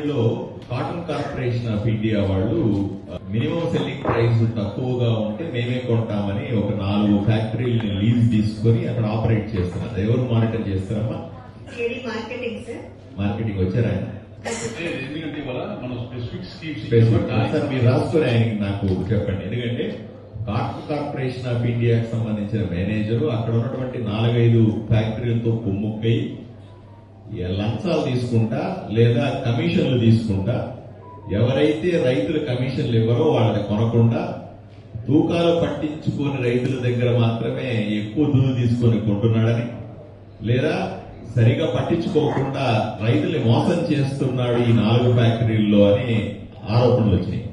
లో cotton corporation of India వాళ్ళు minimum selling price తక్కువగా ఉంటే మేమే కొంటామని ఒక 4 ఫ్యాక్టరీలని లీజ్ తీసుకొని అక్కడ ఆపరేట్ చేస్తున్నారు. ఎవరు మానిటర్ చేస్తారమ్మా? మార్కెటింగ్ వచ్చారా ఆయన? సార్ మీరు రాసుకొని ఆయనకి నాకు చెప్పండి. ఎందుకంటే కాటన్ కార్పొరేషన్ ఆఫ్ ఇండియాకి సంబంధించిన మేనేజరు అక్కడ ఉన్నటువంటి 4-5 ఫ్యాక్టరీలతో కుమ్ముక్కై లంచాలు తీసుకుంటా లేదా కమిషన్లు తీసుకుంటా ఎవరైతే రైతులు కమిషన్లు ఇవ్వరో వాళ్ళని కొనకుండా తూకాలు పట్టించుకుని రైతుల దగ్గర మాత్రమే ఎక్కువ దూరు తీసుకొని కొంటున్నాడని లేదా సరిగా పట్టించుకోకుండా రైతుల్ని మోసం చేస్తున్నాడు ఈ 4 ఫ్యాక్టరీల్లో అని ఆరోపణలు వచ్చినాయి.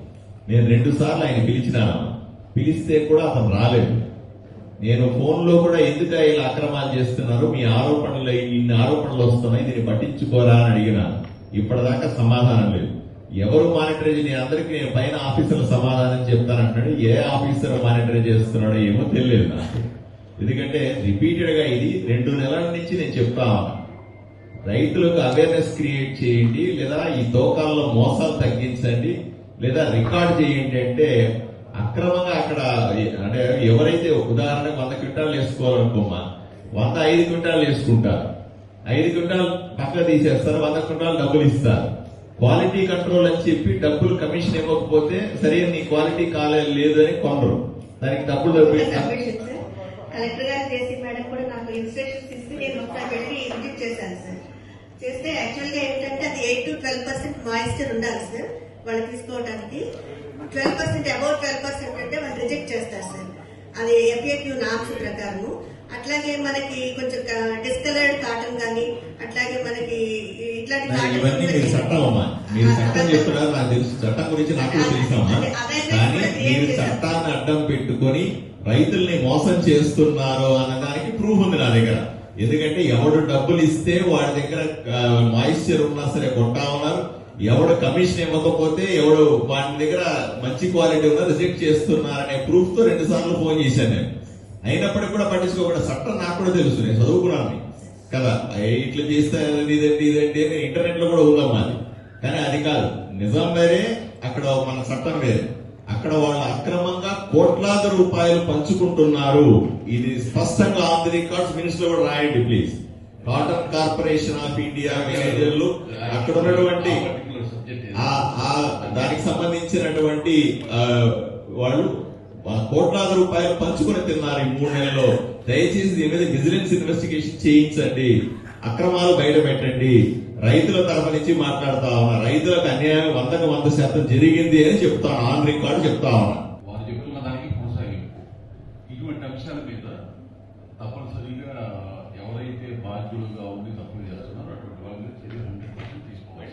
నేను 2 సార్లు ఆయన పిలిచినాను. పిలిస్తే కూడా అతను రాలేదు. నేను ఫోన్ లో కూడా ఎందుకు ఇలా అక్రమాలు చేస్తున్నారు, మీ ఆరోపణలు ఇన్ని ఆరోపణలు వస్తున్నాయి, దీన్ని పట్టించుకోరా అని అడిగినాను. ఇప్పటిదాకా సమాధానం లేదు. ఎవరు మానిటర్ నేను అందరికీ నేను పైన ఆఫీసర్లు సమాధానం చెప్తానంటున్నాడు. ఏ ఆఫీసర్ మానిటర్ చేస్తున్నాడో ఏమో తెలియదు నాకు. ఎందుకంటే రిపీటెడ్ గా ఇది 2 నెలల నుంచి నేను చెప్తా ఉన్నా. రైతులకు అవేర్నెస్ క్రియేట్ చేయండి, లేదా ఈ తోకాల్లో మోసాలు తగ్గించండి, లేదా రికార్డ్ చేయండి అంటే అక్రమంగా అక్కడ అంటే ఎవరైతే ఉదాహరణకు 100 క్వింటాలు వేసుకోవాలనుకోమా 105 క్వింటాలు వేసుకుంటారు. 5 క్వింటాలు పక్క తీసేస్తారు, 100 క్వింటాలు డబ్బులు ఇస్తారు. క్వాలిటీ కంట్రోల్ అని చెప్పి డబ్బులు కమిషన్ ఇవ్వకపోతే సరే నీ క్వాలిటీ కాలేదు లేదు అని కొనరు, దానికి డబ్బులు కలెక్టర్ గారు చేసి మేడం కూడా నాకు ఇన్స్ట్రక్షన్స్ ఇస్తే నేను ఒకసారి వెళ్ళి విజిట్ చేశాను సార్. చేస్తే యాక్చువల్ గా ఏంటంటే అది 8 to 12% మాయిశ్చర్ ఉండాలి సార్ వాళ్ళు తీసుకోవడానికి. 12% అబౌవ్ 12% అంటే వాళ్ళు రిజెక్ట్ చేస్తారు సార్, అది FAQ నామ్స్ ప్రకారం. అట్లాగే మనకి కొంచెం డిస్కలర్డ్ కాటన్ కానీ అట్లాగే మనకి ఇట్లాంటి చట్టం చెప్తున్నారు నాకు తెలుసు, చట్టం గురించి నాకు తెలుసమ్మా. కానీ మీరు చట్టాన్ని అడ్డం పెట్టుకొని రైతుల్ని మోసం చేస్తున్నారు అన్నదానికి ప్రూఫ్ ఉంది నా దగ్గర. ఎందుకంటే ఎవడు డబ్బులు ఇస్తే వాడి దగ్గర మాయిశ్చర్ ఉన్నా సరే కొంటా ఉన్నారు, ఎవడు కమిషన్ ఇవ్వకపోతే ఎవడు వాడి దగ్గర మంచి క్వాలిటీ ఉన్నా రిజెక్ట్ చేస్తున్నారనే ప్రూఫ్ తో 2 సార్లు ఫోన్ చేశాను నేను. అయినప్పటికీ కూడా పట్టించుకోకుండా చట్టం నాకు కూడా తెలుసు, నేను చదువుకున్నాను కదా. ఇట్లా చేస్తే ఇదండి అని ఇంటర్నెట్ లో కూడా ఉందమ్మా అది. కానీ అది కాదు, నిజం వేరే, అక్కడ మన చట్టం వేరే. అక్కడ వాళ్ళు అక్రమంగా కోట్లాది రూపాయలు పంచుకుంటున్నారు. ఇది స్పష్టంగా ఆన్ ది రికార్డ్స్ మినిస్టర్ కూడా రాయండి please. Cotton corporation of India మేనేజర్లు అక్కడ ఉన్నటువంటి దానికి సంబంధించినటువంటి వాళ్ళు కోట్లాది రూపాయలు పంచుకుని తిన్నారు ఈ 3 నెలల్లో. దయచేసి దీని మీద విజిలెన్స్ ఇన్వెస్టిగేషన్ చేయించండి, అక్రమాలు బయట పెట్టండి. రైతుల తరఫు నుంచి మాట్లాడుతా ఉన్నా, రైతులకు అన్యాయం 100% జరిగింది అని చెప్తాను, ఆన్ రికార్డు చెప్తా ఉన్నా. వారు చెప్తున్న దానికి కొనసాగింపు ఇటువంటి అంశాల మీద తప్పనిసరిగా ఎవరైతే బాధ్యులుగా ఉండి తప్పులు చేస్తున్నారో అటువంటి వాళ్ళ మీద చర్యలు 100% తీసుకోవాలి.